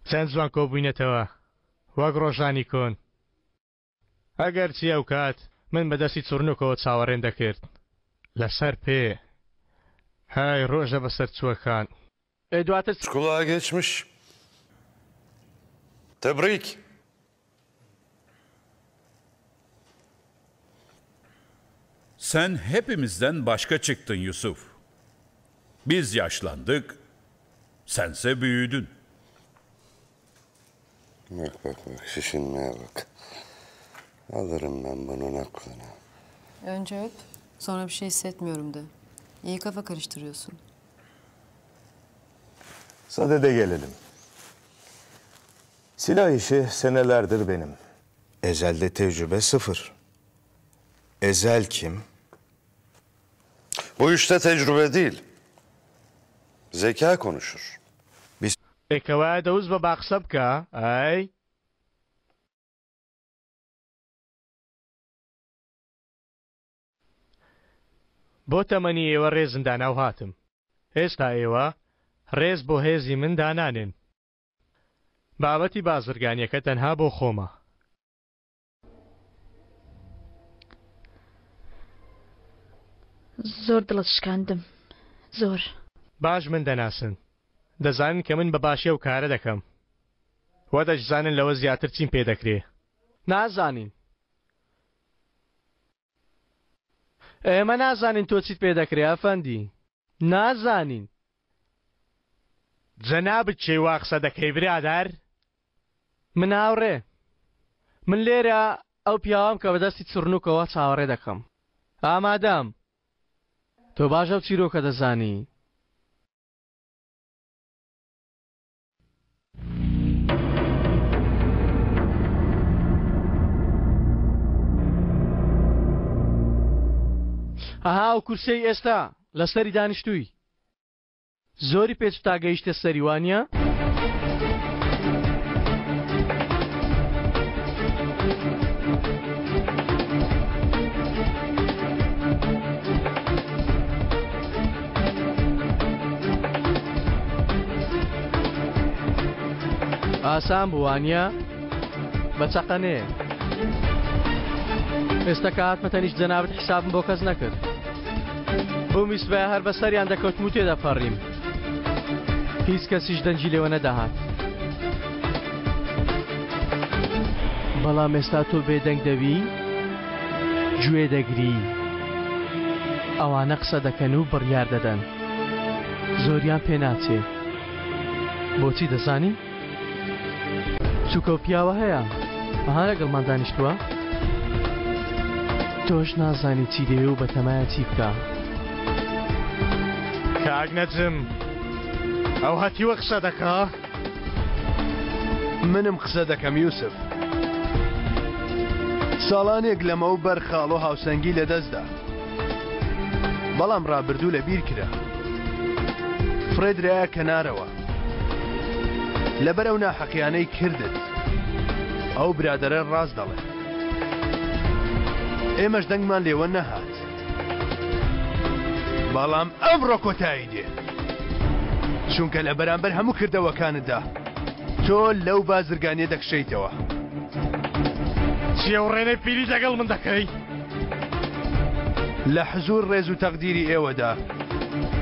چەند جوان کۆبووینەتەوە وەک ڕۆژانی کۆن. ئەگەر چی ئەو کات من بەدەستی چوڕنوکەوە چاوەڕێن دەکرد لەسەر پێ های ڕۆژە بەسەر چووەکان. دواتر Skulağa geçmiş. Tebrik. Sen hepimizden başka çıktın Yusuf. Biz yaşlandık, sense büyüdün. Bak şişinmeye bak. Alırım ben bunun aklını. Önce öp, sonra bir şey hissetmiyorum de. İyi kafa karıştırıyorsun. Sadede gelelim. Silah işi senelerdir benim. Ezel'de tecrübe sıfır. Ezel kim? Bu işte tecrübe değil. Zeka konuşur. ێکەوە دەوز بە باقسە بکە ئەی بۆ تەمەنی ئێوە ڕێزندا ناو هاتم. ئێستا ئێوە ڕێز بۆ هێزی من دانانێن. بابەتی بازرگانیەکە تەنها بۆ خۆمە. زۆر دڵت شکاندم. زۆر. باش من دەناسن. دەزانن کە من بە باشی ئەو کارە دەکەم. وە دەشزانن لەوە زیاتر چیم پێ دەکرێ. نازانین. ئێمە نازانین تۆ چیت پێ دەکرێ ئەفەندی. نازانین. جەنابت چێوا قسە دەکەی برادەر؟ من هاوڕێ. من لێرە ئەو پیاوام کە بەدەستی چڕنوکەوە چاوەڕێ دەکەم. ئامادەم. تۆ باش ئەو چیرۆکە دەزانی. ئەها ئەو کورسەی ئێستا لەسەری دانیشتووی زۆری پێچ تا گەیشتە سەری وانە؟ ئاسان بوانە بە چەقەنێ. ئێستا کە هاتمە تەنیشت جەنابەت حیسابم بۆ کەس نەکرد. بۆ میسبەیە هەر بەسەریان دەکەوتم و تێدەپەڕیم. هیچ کەسیش دەنجی لێوە نەداهات. بەڵام ئێستا تۆ بێدەنگ دەوی گوێ دەگری. ئەوانە قسە دەکەن و بڕیار دەدەن. زۆریان پێ ناچێ. بۆچی دەزانی؟ چووکە و پیاوە هەیە. ئەها لەگەڵمان دانیشتووە؟ تۆش نازانی چی دەوێ و بەتەمایە چی بکە. کاک نەجم ئەو هەتیوە قسە دەکا؟ منم قسە دەکەم یوسف. ساڵانێک لەمە و بەر خاڵ و هاوسەنگی لەدەستدا. بەڵام ڕابردوو لە بیر کرا. فرێدرایە کەنارەوە. لەبەر ئەو ناحەقیانەی کردت. ئەو برادەرە ڕاست دەڵێ. ئێمەش دەنگمان لێوە نەهات. بەڵام ئەمڕۆ کۆتایی دێ. چونکە لە بەرامبەر هەموو کردەوەکانتدا تۆ لەو بازرگانیە دەکشەیتەوە. چیە و ڕێنەی پیری دەگەڵ من دەکەی؟ لە حزور ڕێز و تەقدیری ئێوەدا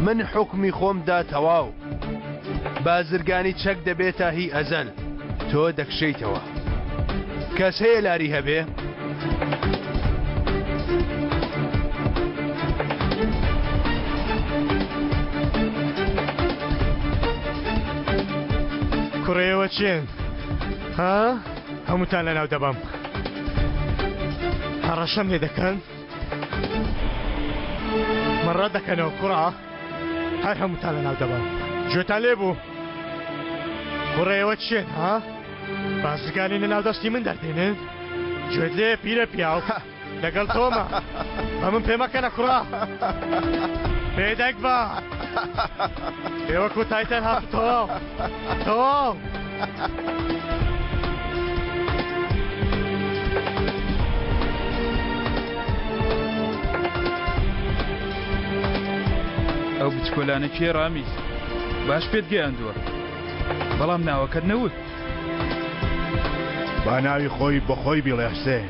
من حکمی خۆمدا تەواو. بازرگانی چەک دەبێتە هی ئەزەل. تۆ دەکشەیتەوە. کەس هەیە لاری هەبێ؟ کوڕێەوە چێن؟ ها؟ هەمووتان لەناو دەبەم. هەڕەشەم لێ دەکەن؟ من ڕەت دەکەنەوە کوڕە؟ هەر هەمووتان لەناو دەبەم. گوێتان لێ بوو؟ کوڕێەوە چێن ها؟ بازرگانی لەناو دەستی من دەردێنن؟ گوێت لێ پیرە پیاو لەگەڵ تۆمە. بە من پێمەکەنە کوڕە. پێدەک بە. ئێوە کۆتاییتان هاتووە. تەواو. ئەو بچکۆلانە کێ ڕامیز باش پێت گەیاندووە بەڵام ناوەکەت نەوت. با ناوی خۆی بەخۆی بیڵێ حسێن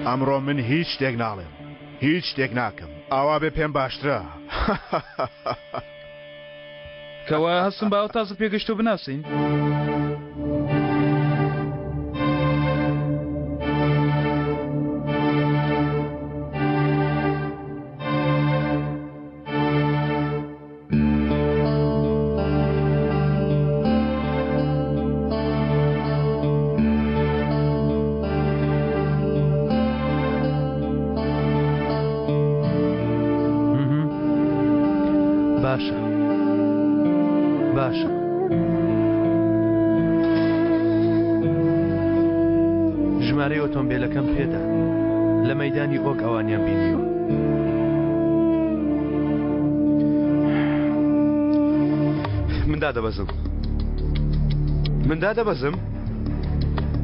ئەمڕۆ من هیچ شتێک ناڵێم هیچ شتێک ناکەم ئاوا بێ پێم باشترە کەوا هەستم باوە تازە پێگەشتۆ بناسین باشە ژمارەی ئۆتۆمبیلەکەم پێدا لە مەیدانی ئۆک ئەوانیان بینیوە من دادەبەزم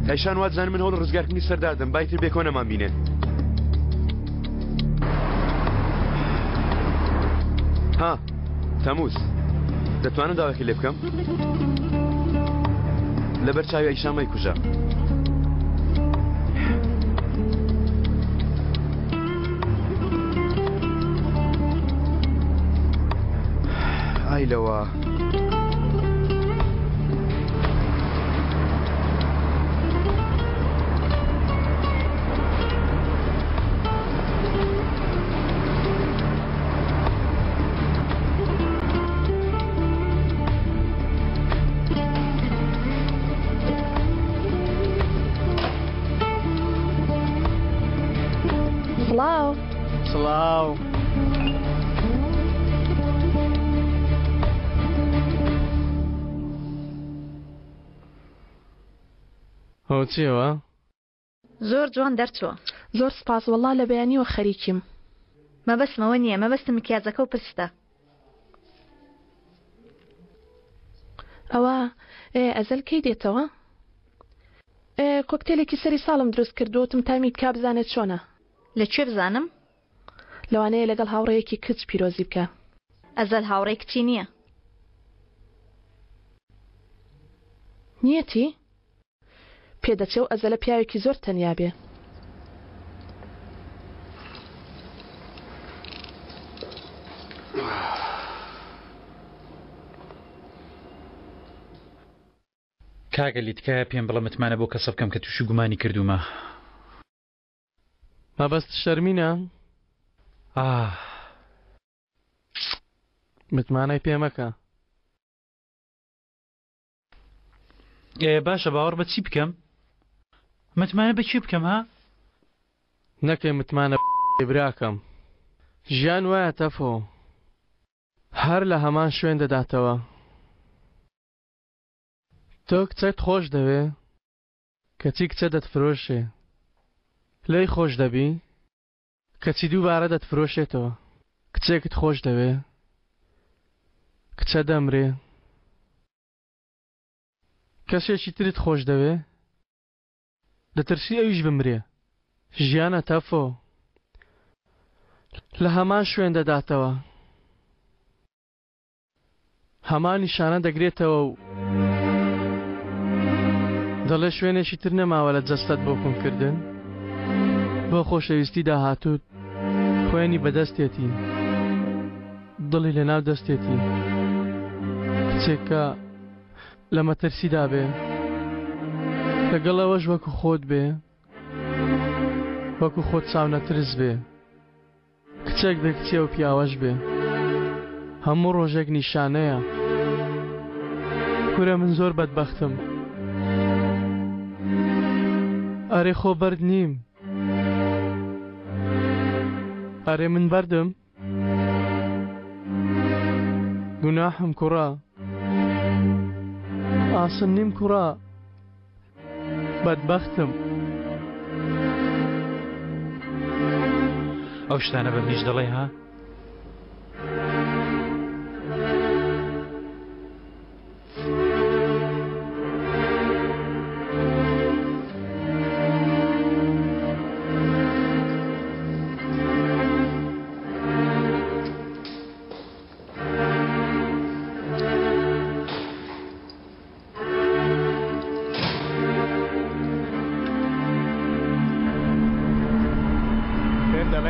هەیشان وازانم من هەوڵ ڕزگارکردنی سەردادم بایتر بێکۆنەمان بینێن ها تەمووز دەتوانم داواکی لێ بکەم لەبەر چاوی ئەیشامەی کوژە ئای لەوە سڵاو هەو چیەوە؟ زۆر جوان دەرچووە زۆر سپاس وەڵا لە بەیانیوە خەریکیم مەبەستمەوە نییە مەبەستم مکیازەکە و پرستە ئەوە ئەزەل کەی دێتەوە؟ کۆکتێلێکی سەری ساڵم دروست کردوتم تامی بکا بزانێت چۆنە لەکوێ بزانم؟ لەوانەیە لەگەڵ هاوڕێیەکی کچ پیرۆزی بکە ئەزەل هاوڕێی کچی نییە نیەتی؟ پێدەچێ و ئەزەلە پیاوێکی زۆر تەنیا بێ کاگەلی تکایە پێم بڵە متمانە بۆ کەسە بکەم کە تووشی گومانی کردومە مەبەست شەرمینە؟ متمانەی پێمەکە باشە باوەڕ بە چی بکەم؟ متمانە بە چی بکەم ها؟ نەکەی متمانە براکەم ژیان وایە تەفۆ هەر لە هەمان شوێن دەداتەوە تۆ کچەت خۆش دەوێ کەچی کچە دەتفرۆشێ لێی خۆش دەبی کەچی دووبارە دەتفرۆشێتەوە کچێکت خۆش دەوێ کچە دەمرێ کەسێکی ترت خۆش دەوێ دەترسی ئەویش بمرێ ژیانە تەفۆ لە هەمان شوێن دەداتەوە هەمان نیشانە دەگرێتەوە و دەڵێ شوێنێکی تر نەماوە لە جەستەت بۆ کۆنکردن بۆ خۆشەویستی داهاتوت خوێنی بەدەستێتی دڵی لە ناو دەستێتی کچێکە لە مەترسیدا بێ لەگەڵەوەش وەکو خۆت بێ وەکو خۆت چاونەترس بێ کچێک بێ کچێ و پیاوەش بێ هەموو ڕۆژێک نیشانەیە کورە من زۆر بەدبەختم ئەرێ خۆ بەرد نیم ئەرێ من بەردم گوناحم کوڕە ئاسن نیم کوڕە بەدبەختم ئەو شتانە بە میش دەڵێ ها؟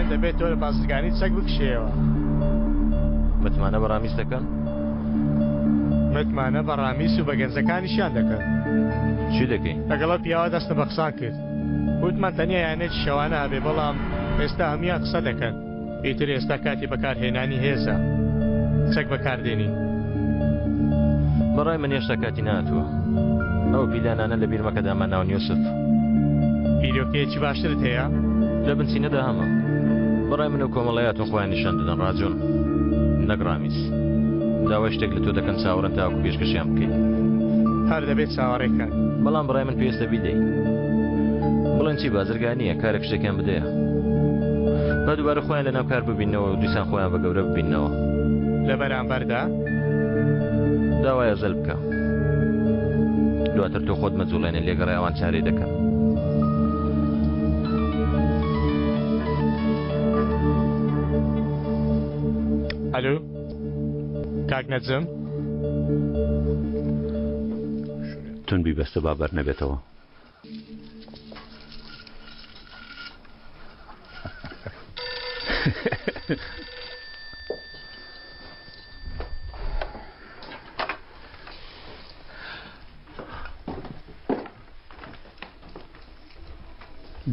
دەڵێن دەبێت تۆ لە بازرگانی چەک بکشێەوە. متمانە بەڕامیز دەکەن؟ متمانە بە ڕامیس و بە گەنجەکانیشیان دەکەن. چی دەکەین؟ لەگەڵە پیاوە دەستە بە قسان کرد. وتمان تەنیا یانێکی شەوانە هەبێ بەڵام ئێستا هەمیان قسە دەکەن. ئیتر ئێستا کاتی بەکارهێنانی هێزە. چەک بەکاردێنین. بەڕای من هێشتا کاتی نهاتووە. ئەو پیلانانە لە بیرمەکەدامان ناون یوسف. بیرۆکەیەکی باشترت هەیە؟ لە بنچینەدا هەمە. بەڕای من و کۆمەڵایەتون خۆیان نیشان دەدەن ڕاجۆن. نەک ڕامیز. داوای شتێک لە تۆ دەکەن چاوەڕەن تاوەکو پێشکەشیان بکەیت. هەر دەبێت چاوەڕێکەکەن. بەڵام بەڕای من پێویستە بیدەی. بڵێن چی بازرگانیە کارێک شتێکیان بدەیە. با دووبارە خۆیان لە ناو کار ببینەوە و دیسان خۆیان بە گەورە ببینەوە. لە بەرامبەردا داوای ئەزەل بکە. دواتر تۆ خۆت مەجوڵێنە لێگەڕایەوان چارەی دەکەن. ئەلو کاک نەجم تونبی بەستە بابەر نەبێتەوە.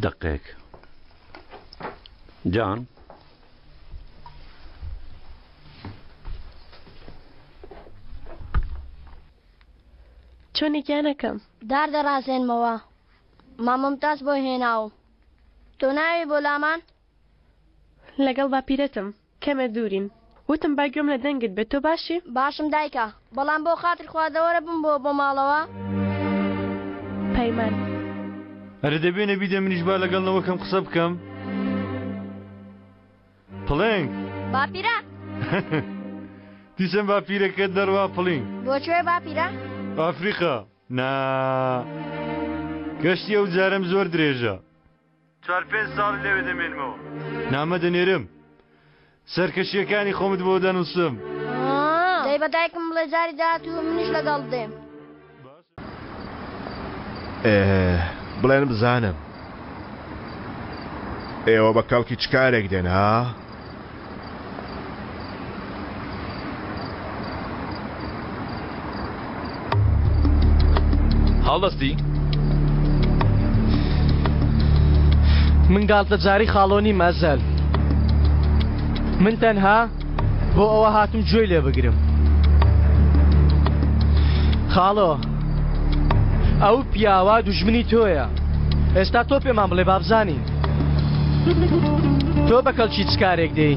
دقیق جان چۆنێکیانەکەم دار دەڕازێنمەوە مامۆمتاز بۆ هێناوم تۆ ناوی بۆ لامان لەگەڵ باپیرەتم کەمە دوورین وتم با گوێم لە دەنگت بێت تۆ باشی باشم دایکە بەڵام بۆ خاتر خواردەوەرە بم بۆ ماڵەوە پەیمان هەرە دەبێنە بیدە منیش با لەگەڵنەوە کەم قسە بکەم پڵنگ باپیرە دیسم باپیرەکەت دەڕوا پڵنگ بۆکوێ باپیرە ئافریقا نا گەشتی ئەو جارم زۆر درێژە 4-5 ساڵ لێوێ دەمێنمەوە نامە دەنێرم سەرکەشیەکانی خۆمت بۆ دەنووسم دەی بە دایکم بڵێ جاری داهاتوو منیش لەگەڵ دێم بڵێن بزانم ئێوە بە کەڵکی چ کارێک دێن ها؟ هەڵدەستی من گاڵتە جاری خاڵۆنی مەزەل من تەنها بۆ ئەوە هاتم گوێی لێ بگرم خاڵۆ ئەو پیاوە دوژمنی تۆیە ئێستا تۆ پێمان بڵێ بابزانین تۆ بە کەڵکی چ کارێک دەی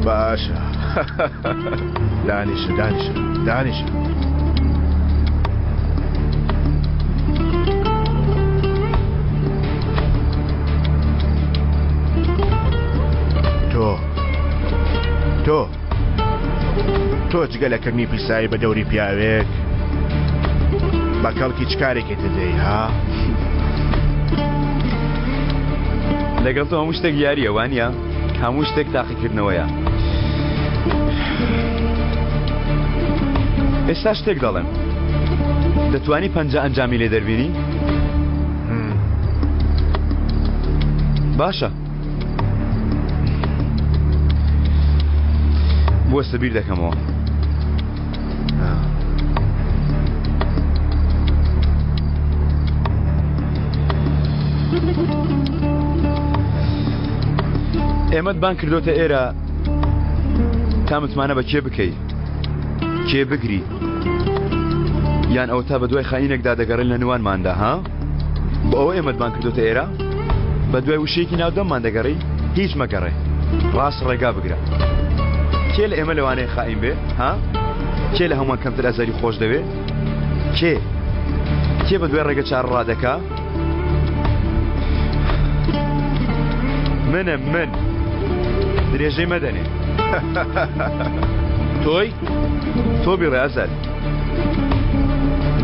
باشە دانیشە دانیشە دانیشە تۆ جگە لە کردنی پیسایی بە دەوری پیاوێک بە کەڵکی چ کارێکێت دەدەی ها؟ لەگەڵ تۆ هەموو شتێک یاریە وانە هەموو شتێک تاقیکردنەوەیە ئێستا شتێک دەڵێم دەتوانی 50 ئەنجامی لێ دەربینی؟ باشە بوەستە بیر دەکەمەوە ئێمەت بان کردۆتە ئێرە تا متمانە بە کێ بکەی کێ بگری یان ئەو تا بە دوای خاینێکدا دەگەڕێن لە نێوانماندا ها بۆ ئەوە ئێمەت بان کردۆتە ئێرە بە دوای وشەیەکی ناودەممان دەگەڕی هیچ مەگەڕێ ڕاست ڕێگا بگرە کێ لە ئێمە لەوانەیە خائین بێ ها کێ لە هەمووان کەمتر ئەزاری خۆش دەوێ کێ بە دوای ڕێگە چار ڕادەکا من درێژەی مەدەنێ تۆ بیڕێ ئەزەل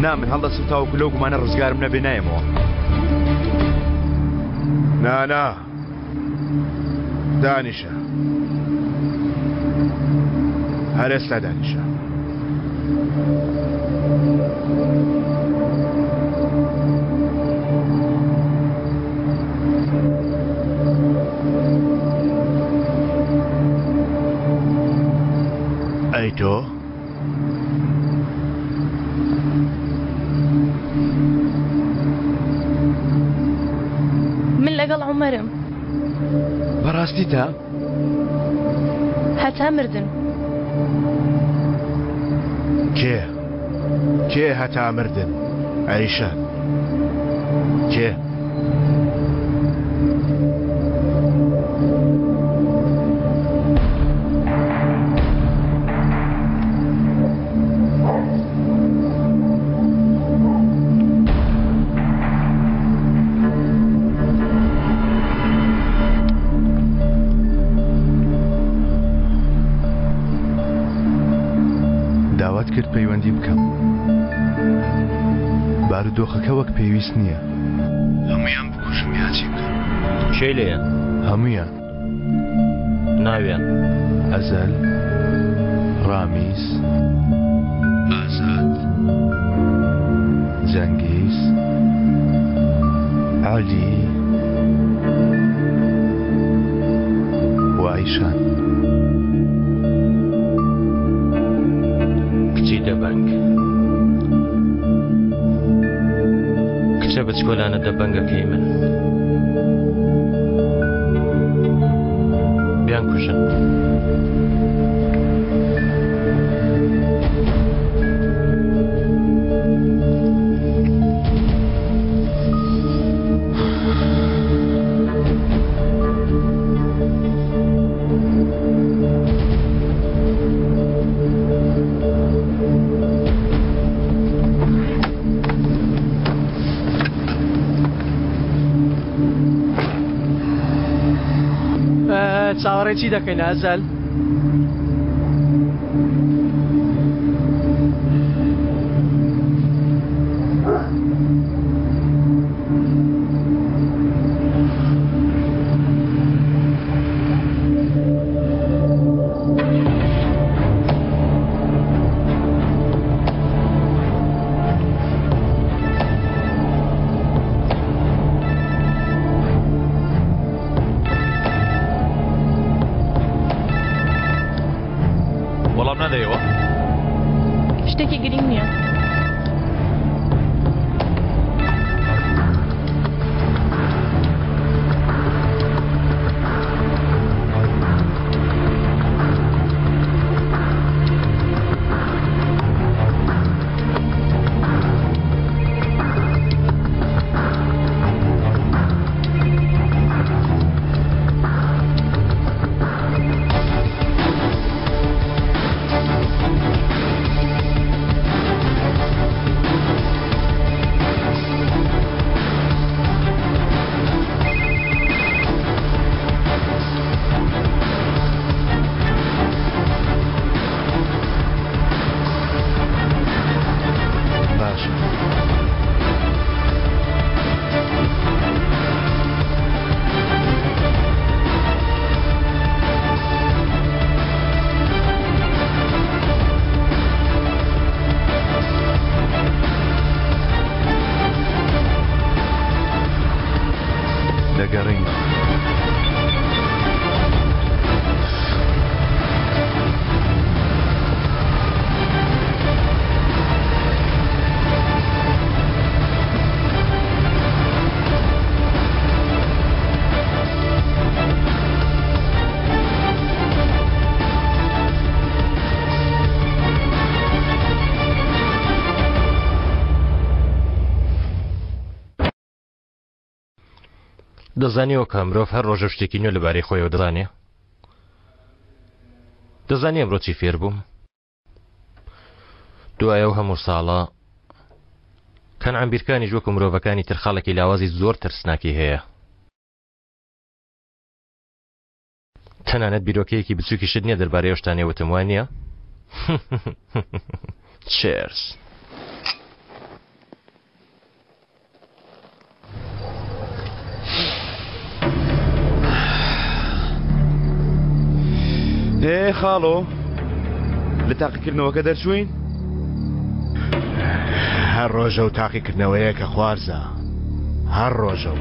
نا من هەڵدەسم تاوەکو لەو گومانە ڕزگارم نەبێ نایەمەوە نا دانیشە هەر ئێستا دانیشە تۆ؟ من لەگەڵ عومەرم. بەڕاستی تا؟ هەتا مردن. کێ هەتا مردن؟ ئەریشان کێ؟ داوات کرد پەیوەندی بکەم. بارودۆخەکە وەک پێویست نییە. هەمویان بکوژم یاچی بکەم. کێ لێیە؟ هەمویان. ناویان؟ ئەزەل، ڕامیز، ئازاد، جەنگیز، عەلی و ئایشان. کچی دەبەنگ کچە بچکۆلانە دەبەنگەکەی من بیان کوژن. چاوەڕێ چی دەکەین ئەزەل؟ شتێکی گرنگ نییە. دەگەڕین. دەزانیەوە کە مرۆڤ هەر ڕۆژە شتێکی نوێ لەبارەی خۆیەوە دەزانێ. دەزانی ئەمڕۆ چی فێر بووم؟ دوایە و هەموو ساڵە کەنعەم بیرکانیش وەکو مرۆڤەکانی تر خاڵێکی لاوازی زۆر ترسناکی هەیە. تەنانەت بیرۆکەیەکی بچووکی شت نییە دەربارەی ئەو شتانەی وتم وای نییە؟ چێرس. خاڵۆ لە تاقیکردنەوەکە دەرچوین؟ هەر ڕۆژە و تاقیکردنەوەیەکە خوارزە، هەر ڕۆژە و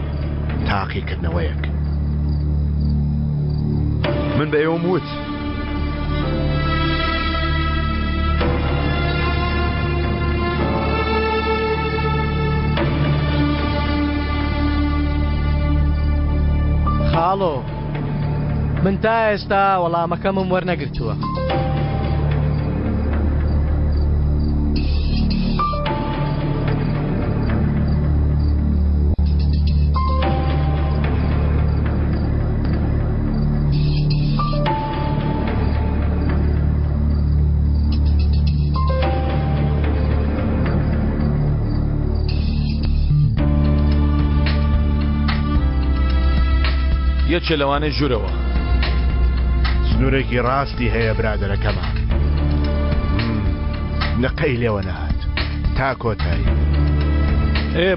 تاقیکردنەوەیەک. من بە ئێوەم وت خاڵۆ من تا ئێستا وەڵامەکەمم وەرنەگرتووە. یەکێ لەوانەی ژوورەوە سنوورێکی ڕاستی هەیە برادەرەکەمان نقەی لێوە نەهات تا کۆتایی.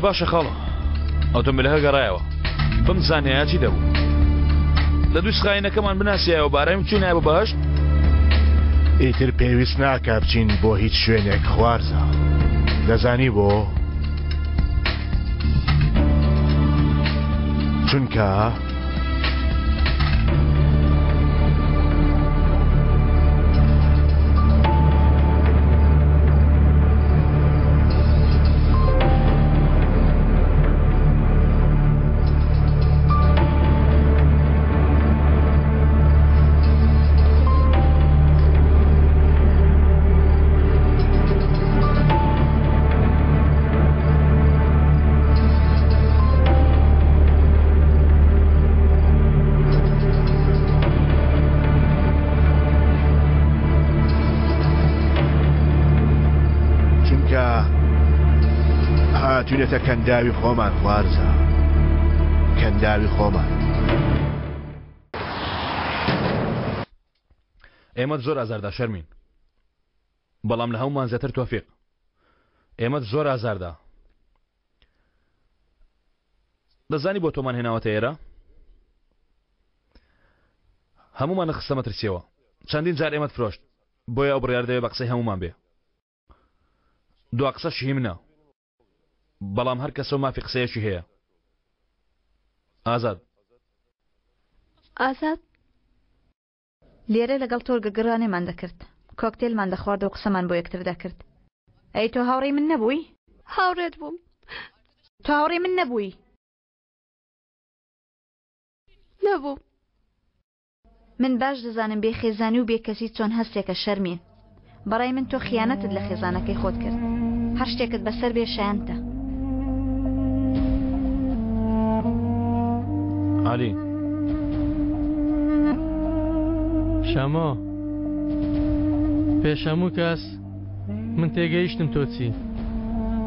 باشە خاڵە ئۆتۆمبیلەکە گەڕایەوە بمزانێ چی دەبوو لە دوو سخاینەکەمان بناسیایەوە بارەیم چوونای بە بەهەشت. ئیتر پێویست ناکە بچین بۆ هیچ شوێنێک خوارزە دەزانی بۆ چونکە هاتوونێتە کەنداوی خۆمان خوارزە کەنداوی خۆمان. ئێمە زۆر ئازاردا شەرمین بەڵام لە هەمومان زیاتر تۆفیق ئێمە زۆر ئازاردا. دەزانی بۆ تۆمان هێناوەتە ئێرە هەمومان خستەمە ترسیەوە چەندین جار ئێمەت فرۆشت بۆیە ئەو بڕیار دەوێت بە قسەی هەمومان بێ. دوا قسەشی هی منە بەڵام هەر کەسە مافی قسەیەکی هەیە. ئازاد ئازاد لێرە لەگەڵ تۆ گەگەڕانێمان دەکرد کۆکتێلمان دەخوارد و قسەمان بۆ یەکتر دەکرد. ئەی تۆ هاوڕێی من نەبووی؟ هاوڕێت بووم. تۆ هاوڕێی من نەبووی؟ نەبوو. من باش دەزانم بێ خێزانی و بێکەسی چۆن هەستێکە شەرمین. بەڕای من تۆ خیانەتت لە خێزانەکەی خۆت کرد. هەر شتێکت بەسەر بێ شایانتە. علی شەمۆ پێش هەموو کەس من تێگەیشتم تۆ چی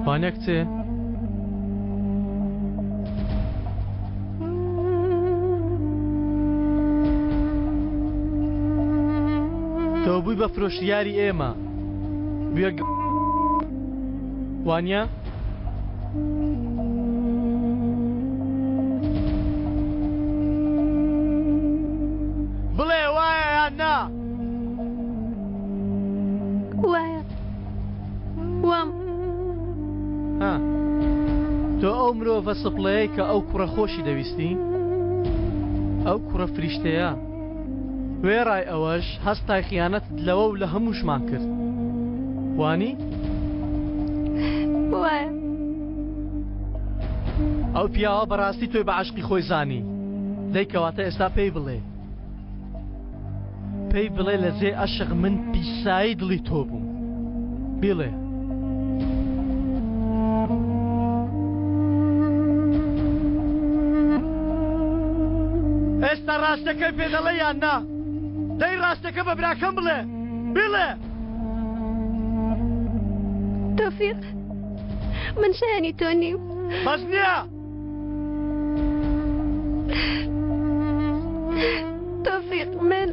وانە کچێ تۆ بووی بە فرۆشیاری ئێمە وانە بڵێ وایە یان نا؟ وایە وام. تۆ ئەو مرۆڤە سپڵەیە کە ئەو کوڕە خۆشی دەویستی ئەو کوڕە فریشتەیە وێڕای ئەوەش هەستای خیانەت لەوە و لە هەمووشمان کرد وانی؟ وایە. ئەو پیاوە بەڕاستی تۆی بە عاشقی خۆی زانی دەیکەواتە ئێستا پێی بڵێ لە جێ عەشق من پیسایی دڵی تۆ بووم بڵێ. ئێستا ڕاستەکەی پێ دەڵێ یان نا؟ دەی ڕاستەکە بە براکەم بڵێ بڵێ. تۆفیق من شایانی تۆ نیم. بەس نییە. تۆفیق من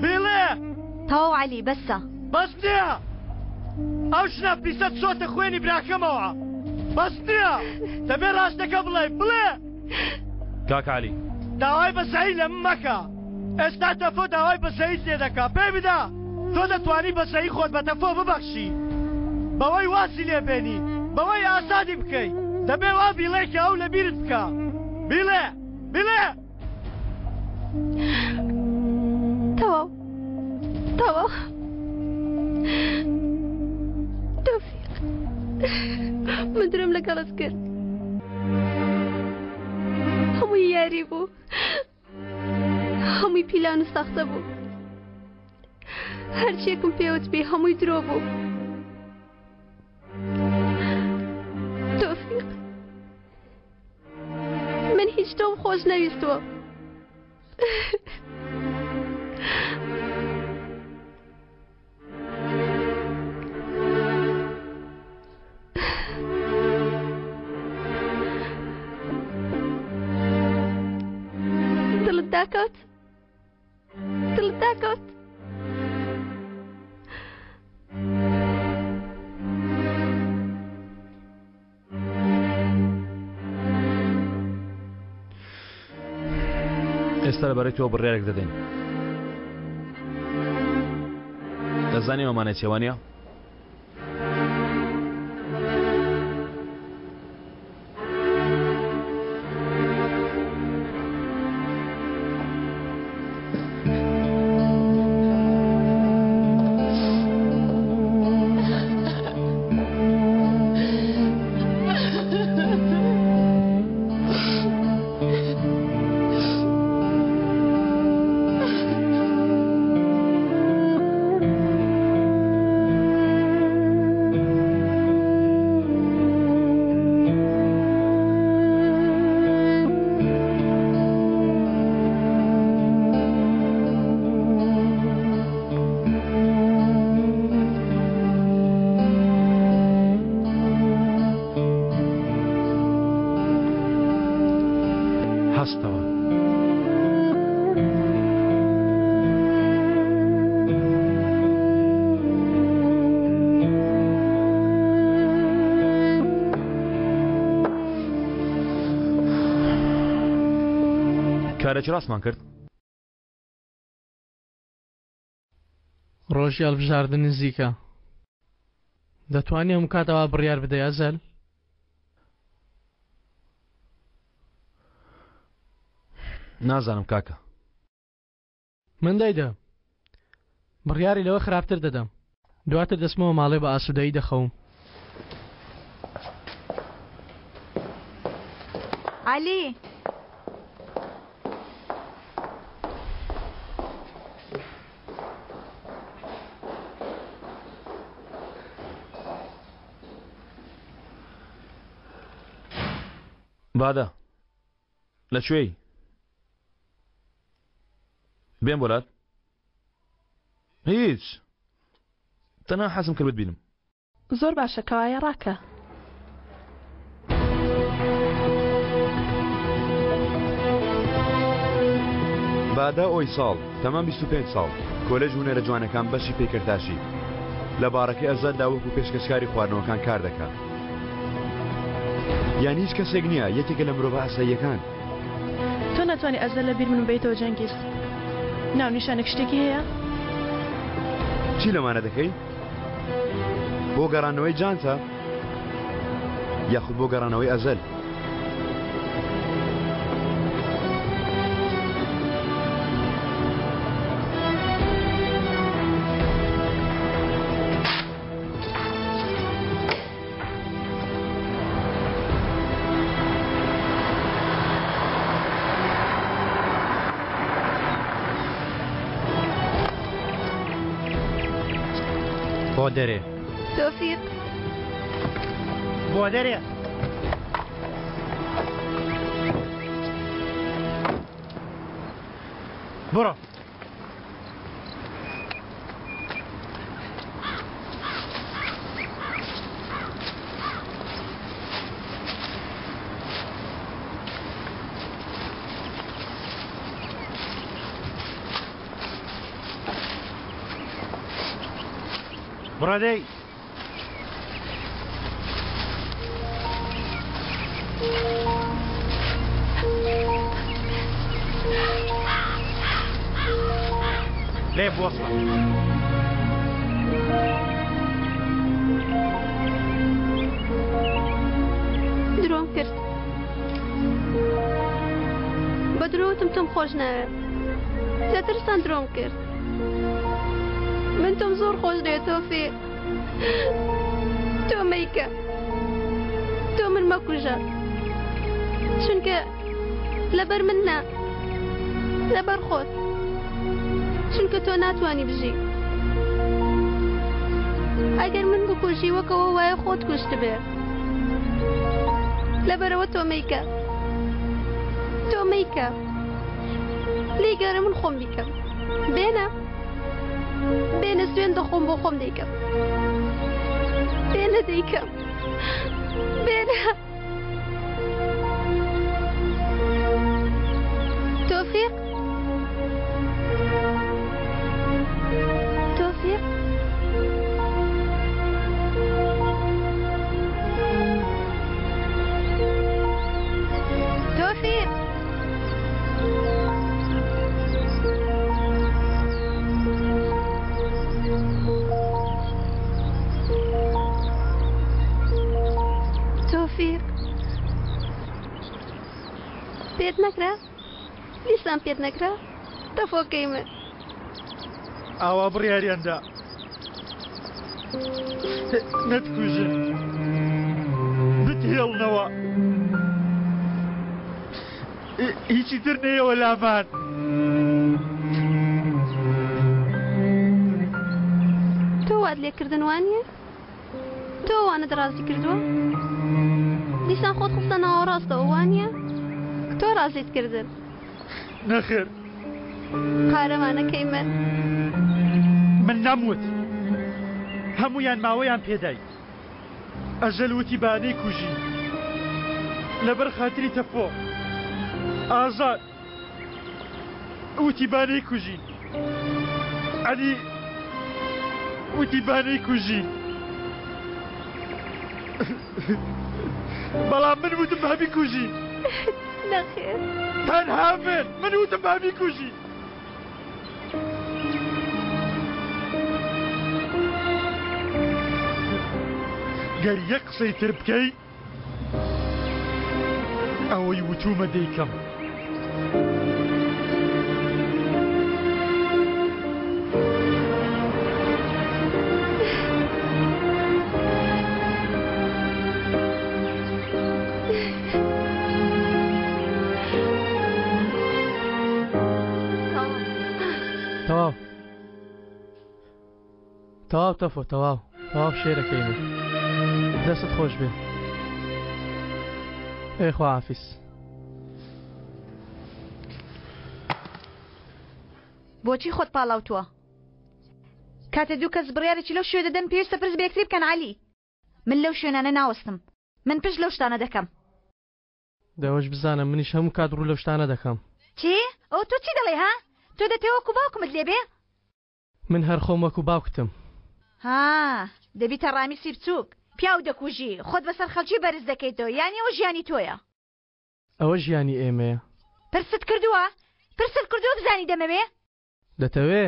بڵێ. تەواو عەلی بەسە. بەس نییە. ئەو ژنە پیسەت چۆتە خوێنی براکەمەوە. بەس نییە. دەبێ ڕاستەکە بڵێ بڵێ. کاکە عەلی داوای بەزایی لە من مەکە. ئێستا تەفۆ داوای بەزەیی لێ دەکا پێی بدە تۆ دەتوانی بەزەیی خۆت بە تەفۆ ببەخشی بەوەی واسی لێبێنی بەوەی ئازادی بکەی. دەبێ وا بیڵێ کە ئەو لە بیرت بکە. بیڵێ بیڵێ. تەواو تەواو. تۆفیق من درم لەگەڵت کرد هەمووی یاری بوو لاون سەختە بوو هەرچێکم پێوت بێ هەمووی درۆ بوو تۆفیق من هیچ تۆم خۆش نەویستوە دڵت داکەوت دڵت داکەوت ئێستا لەبارەی تۆ بڕیارێک دەدەین دەزانانی ئەمانە چێوانە هەستەوە کارێکی ڕاستمان کرد ڕۆژی هەڵبژاردن نزیکە دەتوانێ هەموو کاتەوە بڕیار بدەی ئەزەل نازانم کاکە من دەیدە بڕیاری لەوە خراپتر دەدەم دواتر دەسمەوە ماڵێ بە ئاسوودەیی دەخەوم علی بادە لەکوێی بێن بۆلات هیچ تەنها حەزم کرد ببینم زۆر باشە کەوایە ڕاکە بادا ئۆی ساڵ تەمام 25 ساڵ کۆلێژ هونەرە جوانەکان بەشی پێکرداشی لە باڕەکەی ئەزەردا وەکو پێشکەشکاری خواردنەوەکان کار دەکات یان هیچ کەسێک نییە یەکێکە لە مرۆڤ ئاساییەکان تۆ ناتوانێت ئەزەر لە بیر من بێتەوە جەنگیز ناونیشانێک شتێکی هەیە چی لەمانە دەکەی بۆ گەڕانەوەی جانتە یاخود بۆ گەڕانەوەی ئەزەل بۆ دەرێ تۆفیق بۆ دەرێ بڕۆ بڕادەی لێ بوەسڵە درۆم کرد بە درۆوتم تۆم خۆش ناوێت دەترسان درۆم کرد من تۆم زۆر خۆش دێت تۆفیق تۆ مەیکە تۆ من مەکوژە چونکە لەبەر من نا لەبەر خۆت چونکە تۆ ناتوانی بژی ئەگەر من بکوژی وەکەوە وایە خۆت کوشت بێ لەبەرەوە تۆمەیکە لی گەرە من خۆم بیکەم بێنە سوێن دەخۆم بۆ خۆم دەیکەم بێنە دەیکەم بێنە تۆفیق پێت نەکرا دیسان پێت نەکرا تەفۆکەی من ئاوا بڕیاریاندا نەتکوژن بتهێڵنەوە هیچی تر نەیەوە لامان تۆ وات لێکردن وانیە تۆ وانت ڕازی کردووە دیسان خۆت خستە ناوەڕاستەوە وانیە تۆ ڕازیت کردن نەخێر قارەمانەکەی من نەموت هەمویان ماوەیان پێدای ئەژەل وتی بانەی کوژی لەبەر خاتری تەفۆ ئازاد وتی بانەی کوژی عەلی وتی بانەی کوژی بەڵام من وتم هەبی کوژی نەخێر تەنها من وتم هەبی کوژی گەر یەک قسەی تر بکەی ئەوەی وتومە دەیکەم تەواو تەفۆ تەواو شێرەکەی من دەستت خۆش بێ ئەی خواحافیز بۆچی خۆت پاڵاوتووە کاتێ دوو کەس بڕیارێکی لەو شوێ دەدەن پێویستە پرس بێکتری بکەن عەلی من لەو شوێنانە ناوەستم من پشت لەو شتانە دەکەم دەوەش بزانم منیش هەموو کات ڕوو لەو شتانە دەکەم چی؟ ئەو تۆ چی دەڵێ ها؟ تۆ دەتەوە وەکو باوکمت لێبێ؟ من هەر خۆم وەکو باوکتم ها دەبیتە ڕامیسی بچووک پیاو دەکوژی خۆت بەسەر خەڵکی بەرز دەکەیتەوە یانی ئەوە ژیانی تۆیە ئەوە ژیانی ئێمەیە پرست کردووە بزانی دەمەوێ دەتەوێ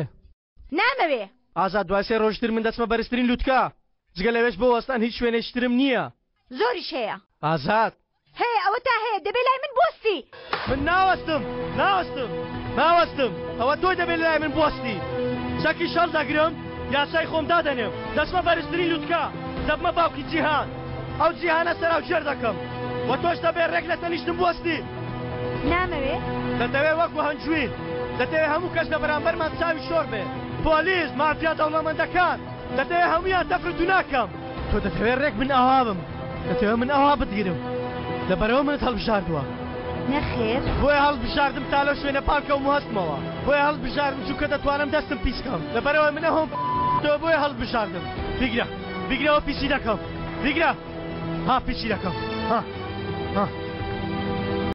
نامەوێ ئازاد دوای سێ ڕۆژتر من دەچمە بەرزترین لووتکە جگە لەوێش بۆ وەستان هیچ شوێنێشترم نییە زۆریش هەیە ئازاد هەیە ئەوە تا هەیە دەبێ لای من بۆستی من ناوەستم ئەوە تۆی دەبێت لای من بۆستی چەکی شەڵ دەگرم یاسای خۆم دادەنێم دەچمە بەرزترین لووتکە دەبمە باوکی جیهان ئەو جیهانە سەراو ژێر دەکەم وە تۆش دەبێت ڕێک لە تەنیشتم بۆستی نامەوێ دەتەوێت وەکو هەنجوین دەتەوێت هەموو کەس لە بەرامبەرمان چاوی شۆر بێ پۆلیس مافیا دەوڵەمەندەکان دەتەوێت هەمویان تەفرەت و ناکەم تۆ دەتەوێت ڕێک من ئاوا بم دەتەوێت من ئاوا بتگیرم لەبەرەوە منت هەڵبژاردووە نەخێر بۆیە هەڵبژاردم تا لەو شوێنە پارکەوم هەستمەوە بۆیە هەڵبژاردم چووکە دەتوانم دەستم پیسکەم لەبەرەوە منە هۆم تۆ بۆیە هەڵبژاردم بیگرەوە پیسی دەکەم بیگرە ها پیسی دەکەم ها